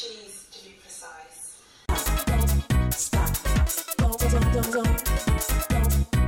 cheese to be precise. Stop. Don't stop. Don't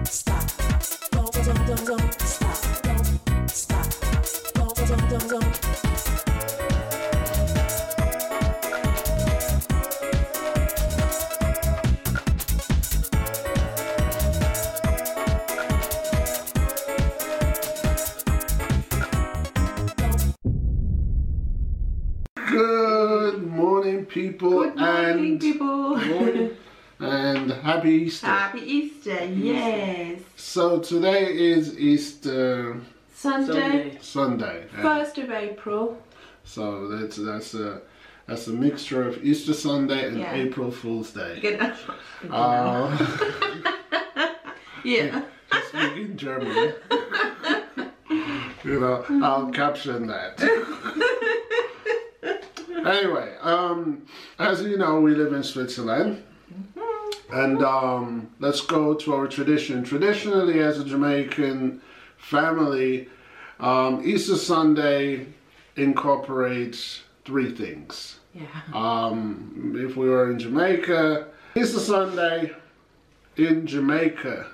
stop. Don't. Good morning, people. Good morning, people. Morning, and happy Easter. Happy Easter, yes. So today is Easter Sunday. 1st of April. So that's a mixture of Easter Sunday and April Fool's Day. Good. Yeah. Speaking German. I'll caption that. Anyway, as you know, we live in Switzerland, and let's go to our tradition. Traditionally, as a Jamaican family, Easter Sunday incorporates three things. Yeah. If we were in Jamaica, Easter Sunday in Jamaica,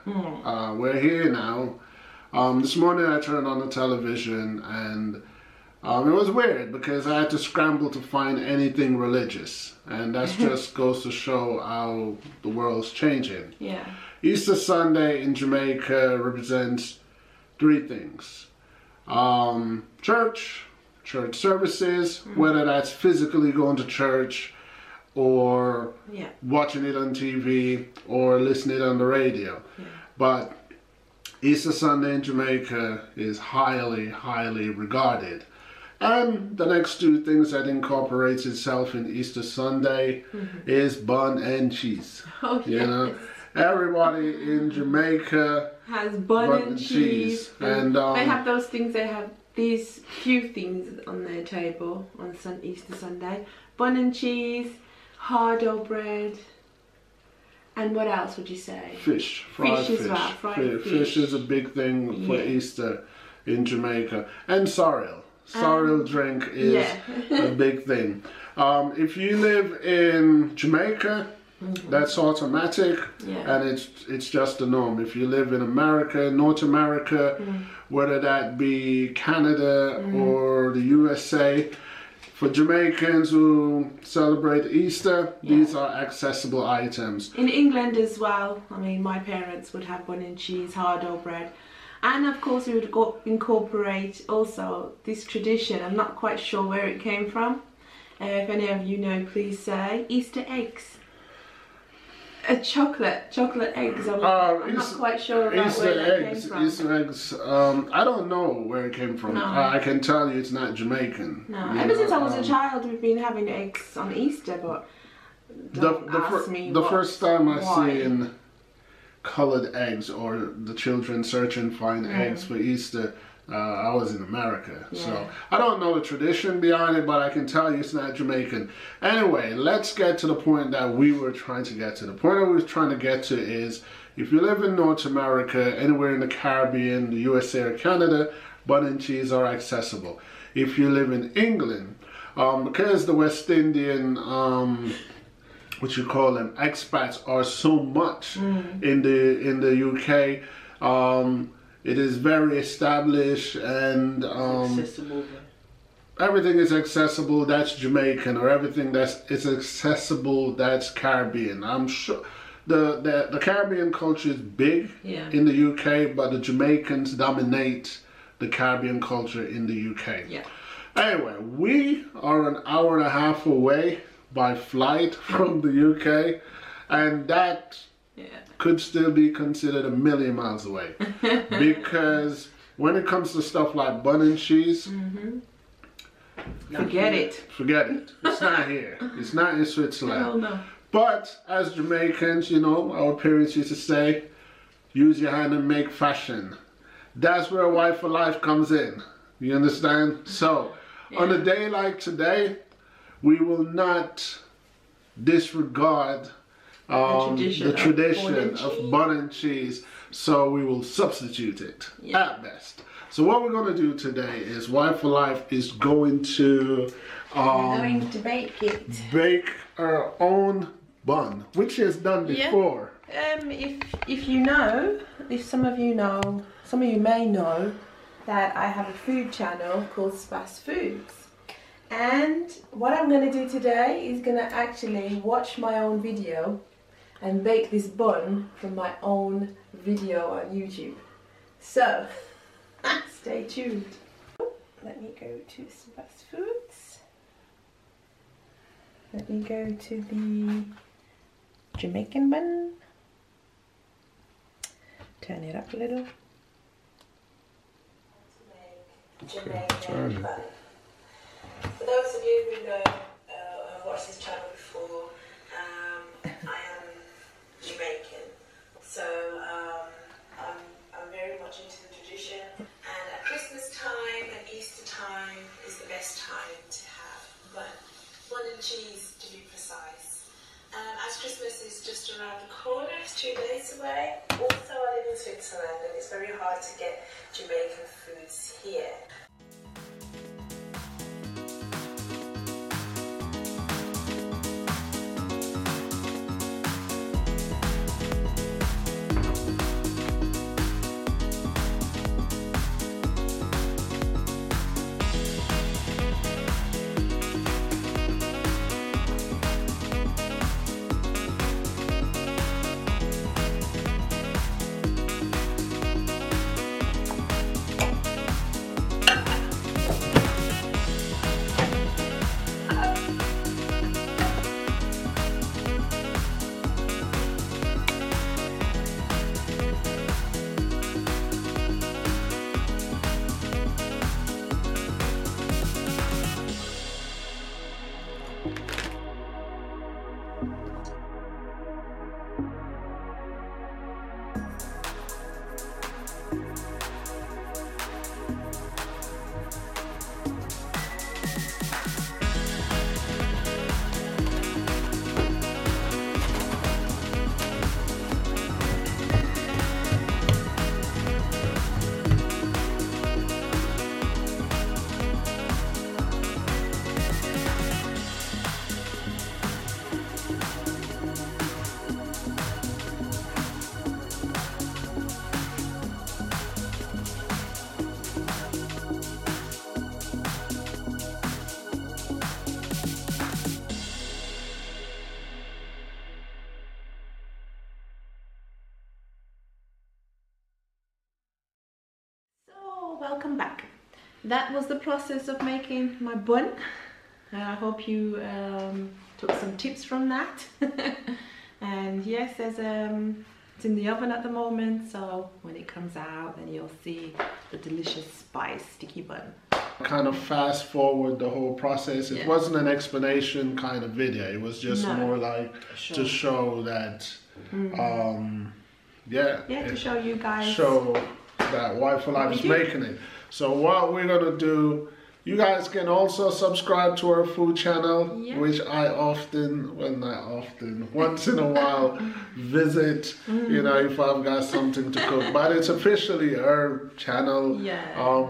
we're here now. This morning I turned on the television and it was weird because I had to scramble to find anything religious, and that just goes to show how the world's changing. Yeah. Easter Sunday in Jamaica represents three things. Church services, whether that's physically going to church or watching it on TV or listening on the radio. Yeah. But Easter Sunday in Jamaica is highly, highly regarded. And the next two things that incorporates itself in Easter Sunday is bun and cheese. Oh, you know, everybody in Jamaica has bun and cheese. And they have those things. They have these few things on their table on Easter Sunday: bun and cheese, hard dough bread, and what else would you say? Fish, fried fish. As well. Fried fish is a big thing for Easter in Jamaica, and sorrel. Sorrel drink is a big thing. If you live in Jamaica, that's automatic, and it's just the norm. If you live in America, North America, whether that be Canada or the USA, for Jamaicans who celebrate Easter, these are accessible items. In England as well, I mean, my parents would have bun and cheese, hard dough bread. And of course we would incorporate also this tradition. I'm not quite sure where it came from. If any of you know, please say. Easter eggs. Chocolate eggs. I'm not quite sure about where that came from. Easter eggs, I don't know where it came from. No. I can tell you it's not Jamaican. No, ever since I was a child we've been having eggs on Easter, but the first time I seen colored eggs or the children search and find eggs for Easter, I was in America, so I don't know the tradition behind it, but I can tell you it's not Jamaican. Anyway, let's get to the point that we were trying to get to. The point that we were trying to get to is, if you live in North America, anywhere in the Caribbean, the USA or Canada, bun and cheese are accessible. If you live in England, because the West Indian what you call them, expats are so much in the UK. It is very established and accessible. Everything is accessible that's Jamaican, or everything is accessible that's Caribbean. I'm sure the Caribbean culture is big in the UK, but the Jamaicans dominate the Caribbean culture in the UK. Yeah. Anyway, we are an hour and a half away by flight from the UK, and that could still be considered a million miles away. Because when it comes to stuff like bun and cheese, forget it. Forget it. It's not here. It's not in Switzerland. Hell no. But as Jamaicans, you know, our parents used to say, use your hand and make fashion. That's where a wife for life comes in. You understand? So, on a day like today, we will not disregard the tradition of bun and cheese, so we will substitute it at best. So what we're going to do today is Wife for Life is going to bake it. Bake our own bun, which she has done before. If you know, if some of you know, some of you may know that I have a food channel called Sebas Foods. And what I'm going to do today is going to actually watch my own video and bake this bun from my own video on YouTube. So, stay tuned. Let me go to Sebas Foods. Let me go to the Jamaican bun. Turn it up a little. Jamaican bun. For those of you who know, have watched this channel before, I am Jamaican, so I'm very much into the tradition. And at Christmas time and Easter time is the best time to have bun and cheese, to be precise. As Christmas is just around the corner, it's 2 days away. Also, I live in Switzerland, and it's very hard to get Jamaican foods here. Welcome back. That was the process of making my bun. I hope you took some tips from that. And yes, it's in the oven at the moment, so when it comes out then you'll see the delicious spice sticky bun. Kind of fast forward the whole process. It wasn't an explanation kind of video. It was just more like to show that to show you guys that Wife for Life is making it. So what we're gonna do, you guys can also subscribe to our food channel, which I often, well not often, once in a while visit, you know, if I've got something to cook. But it's officially her channel,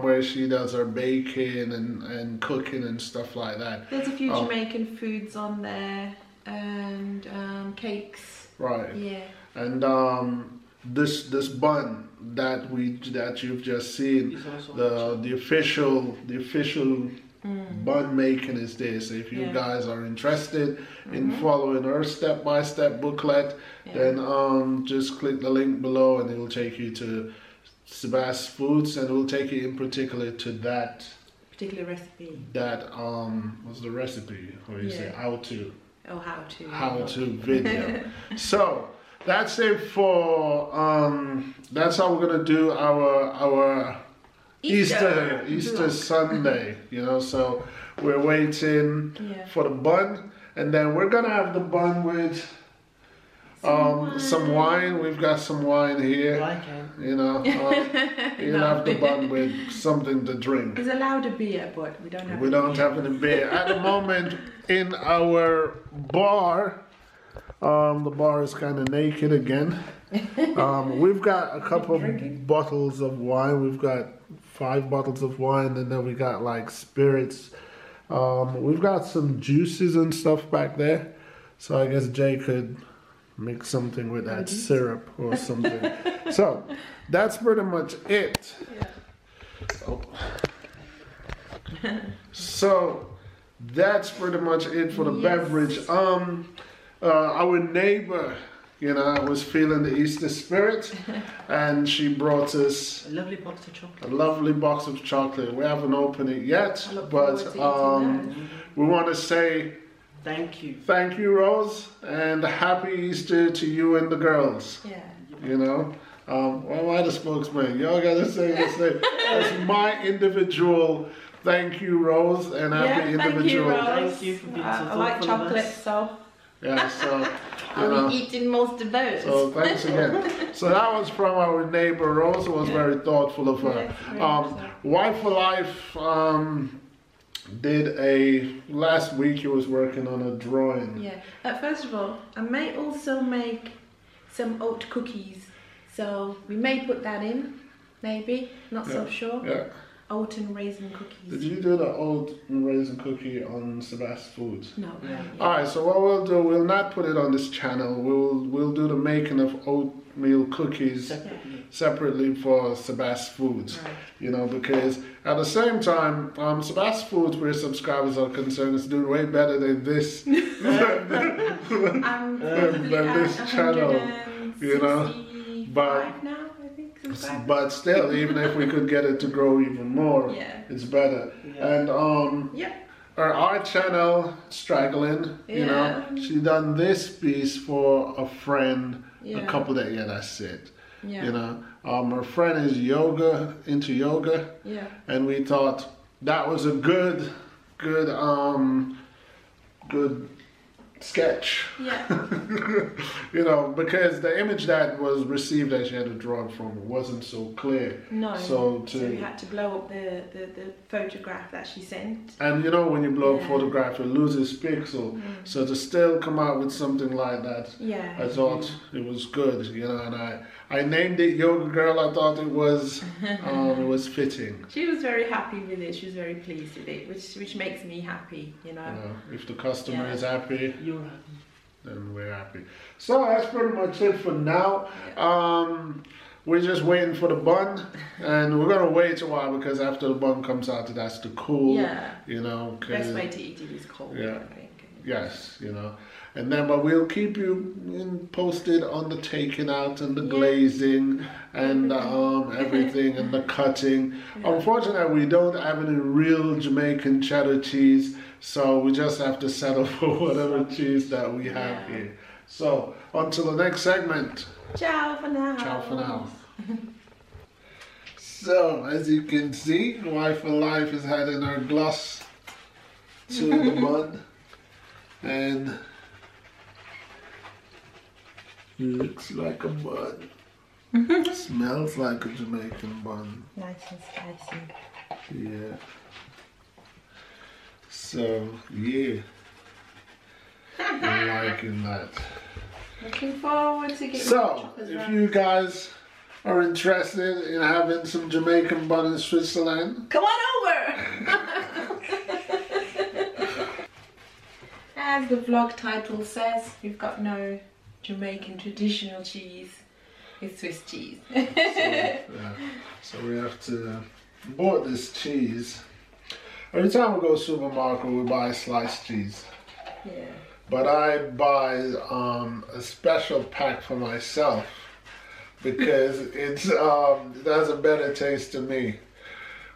where she does her baking and cooking and stuff like that. There's a few Jamaican foods on there and cakes. Right. Yeah. And this bun that you've just seen, the official bun making is this. If you guys are interested in following her step-by-step booklet, then just click the link below and it will take you to Sebas Foods, and it will take you in particular to that particular recipe. That what's the recipe? Or you say how to? Oh, how to video. So that's it for that's how we're gonna do our Easter Sunday, you know. So we're waiting for the bun, and then we're gonna have the bun with some wine. We've got some wine here. You know, you'll have the bun with something to drink. There's allowed a beer, but we don't have. We don't have any beer at the moment in our bar. The bar is kind of naked again. We've got a couple bottles of wine. We've got 5 bottles of wine, and then we got like spirits. We've got some juices and stuff back there. So I guess Jay could mix something with that syrup or something. So that's pretty much it. Oh. So that's pretty much it for the beverage. Our neighbor, you know, was feeling the Easter spirit, and she brought us A lovely box of chocolate. a lovely box of chocolate. We haven't opened it yet, but we want to say Thank you. thank you, Rose, and happy Easter to you and the girls. Yeah. You know, well, am I the spokesman? Y'all gotta say this thing. That's my individual thank you, Rose, and happy individual. Thank you for being so I like thoughtful of chocolate, us. so Yeah, so you I'll know. be eating most of those. So thanks again. So that was from our neighbor Rose. It was very thoughtful of her. Yes, very much so. Wife for Life did last week he was working on a drawing. Yeah. First of all, I may also make some oat cookies. So we may put that in, maybe. Not so sure. Yeah. Oat and raisin cookies. Did you do the oat and raisin cookie on Sebas Foods? No. Yeah. Alright, so what we'll do, we'll not put it on this channel. We'll do the making of oatmeal cookies separately for Sebas Foods. Right. You know, because at the same time, Sebas Foods, where subscribers are concerned, is doing way better than this I'm than this channel. You know, but now, I think. Subscribers. but still, even if we could get it to grow even more, Yeah. it's better. Yeah. And Yep. our channel struggling. You know, Yeah. she done this piece for a friend a Yeah. couple days. Yeah, that's it. Yeah. You know, her friend is into yoga, Yeah. and we thought that was a good sketch. Yeah. You know, because the image that was received that she had to draw it from wasn't so clear. No. So we had to blow up the photograph that she sent. And you know, when you blow up Yeah. photograph, it loses pixel. So to still come out with something like that, Yeah. I thought it was good. You know, and I named it Yoga Girl. I thought it was fitting. She was very happy with it. She was very pleased with it, which makes me happy, you know. You know, if the customer Yeah. is happy, You're happy. then we're happy. So that's pretty much it for now. We're just waiting for the bun, and we're gonna wait a while because after the bun comes out, it has to cool. Yeah. You know, The best 'cause- way to eat it is cold, Yeah. I think. yes, you know, and then but we'll keep you posted on the taking out and the glazing and everything and the cutting. Unfortunately, we don't have any real Jamaican cheddar cheese, so we just have to settle for whatever cheese that we have Yeah. here. So until the next segment. Ciao for now. Ciao for now. So, as you can see, Wife for Life is adding her gloss to the bun. And it looks like a bun. Smells like a Jamaican bun. Nice and spicy. Yeah. So, yeah. I'm liking that. Looking forward to getting So, chocolate if round. you guys are interested in having some Jamaican bun in Switzerland, Come on over! As the vlog title says, we've got no Jamaican traditional cheese. It's Swiss cheese. so we have to bought this cheese. Every time we go to the supermarket, we buy sliced cheese. Yeah. But I buy a special pack for myself because it has a better taste to me.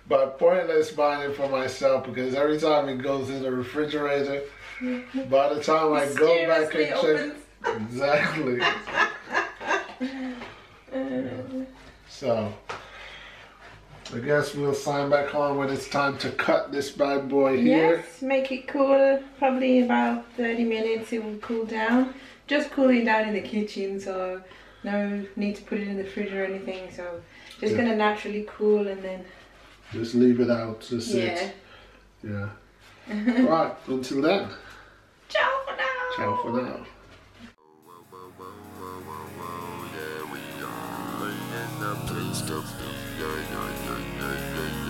But pointless buying it for myself because every time it goes in the refrigerator, by the time I go back and check, exactly. So I guess we'll sign back on when it's time to cut this bad boy here. Yes, make it cool. Probably about 30 minutes it will cool down. Just cooling down in the kitchen, so no need to put it in the fridge or anything. So just gonna naturally cool and then just leave it out to sit. Yeah. Right, until then. Ciao for now. Ciao for now. Yeah, we are in the place to be. Yeah.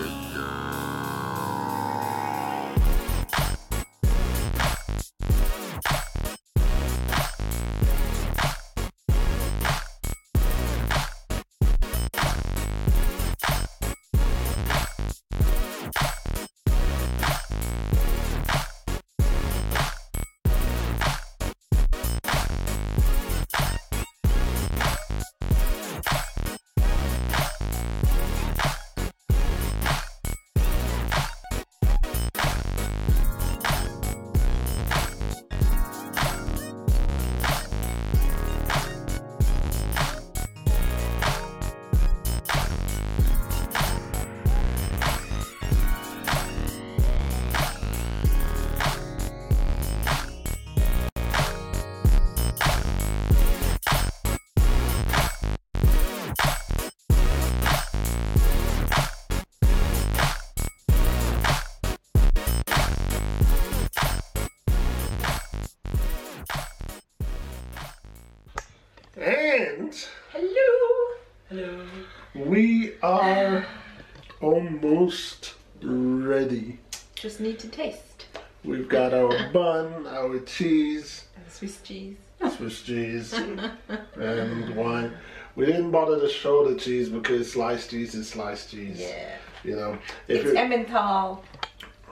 almost ready. Just need to taste. We've got our bun, our cheese, Swiss cheese. Swiss cheese, and wine. We didn't bother to show the cheese because sliced cheese is sliced cheese. Yeah. You know, It's Emmental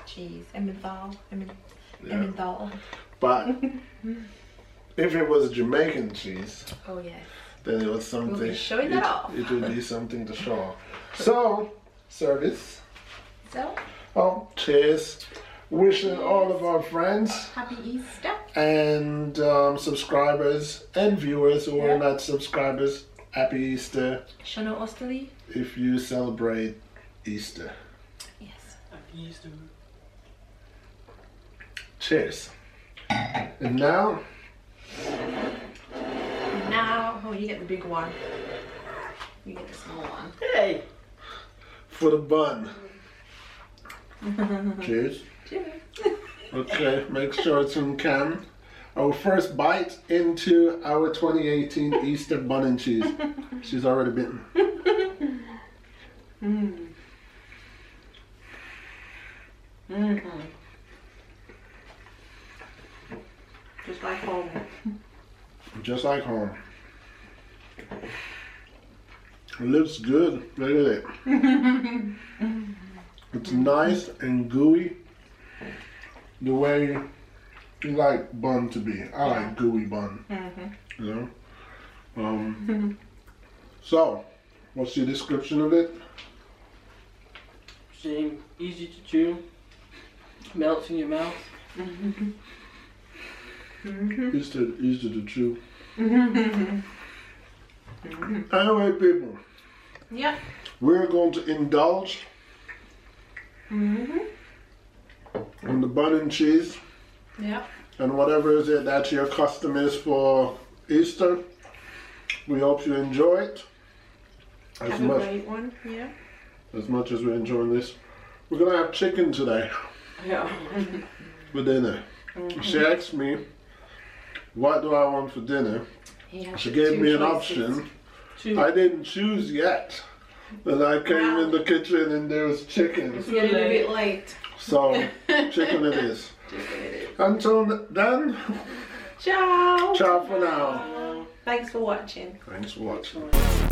cheese. Emmental. Emmental. But if it was Jamaican cheese, Oh yeah. then it was something. We'll be showing that off. It would be something to show off. So, service. So, Oh, cheers. Wishing all of our friends happy Easter. and subscribers and viewers who are not subscribers, happy Easter Shano Osterly. if you celebrate Easter. Yes. Happy Easter. Cheers. And now, Now, oh, you get the big one. You get the small one. Hey! for the bun. Cheers. Cheers. Okay, make sure it's in can. Our first bite into our 2018 Easter bun and cheese. She's already bitten. Just like home. Just like home. It looks good. Look at it. It's nice and gooey. The way you like bun to be. I like gooey bun. You know? So, what's your description of it? Same, easy to chew. Melts in your mouth. Easy to chew. Anyway, people, Yep. we're going to indulge in the bun and cheese Yep. and whatever is it that your custom is for Easter. We hope you enjoy it Have a great one. Yeah. as much as we're enjoying this. We're gonna have chicken today Yeah. for dinner. She asked me, what do I want for dinner? She gave me an option. I didn't choose yet. Then I came in the kitchen and there was chicken. It's getting a bit late. So, chicken it is. Until then, Ciao. ciao for now. Thanks for watching. Thanks for watching.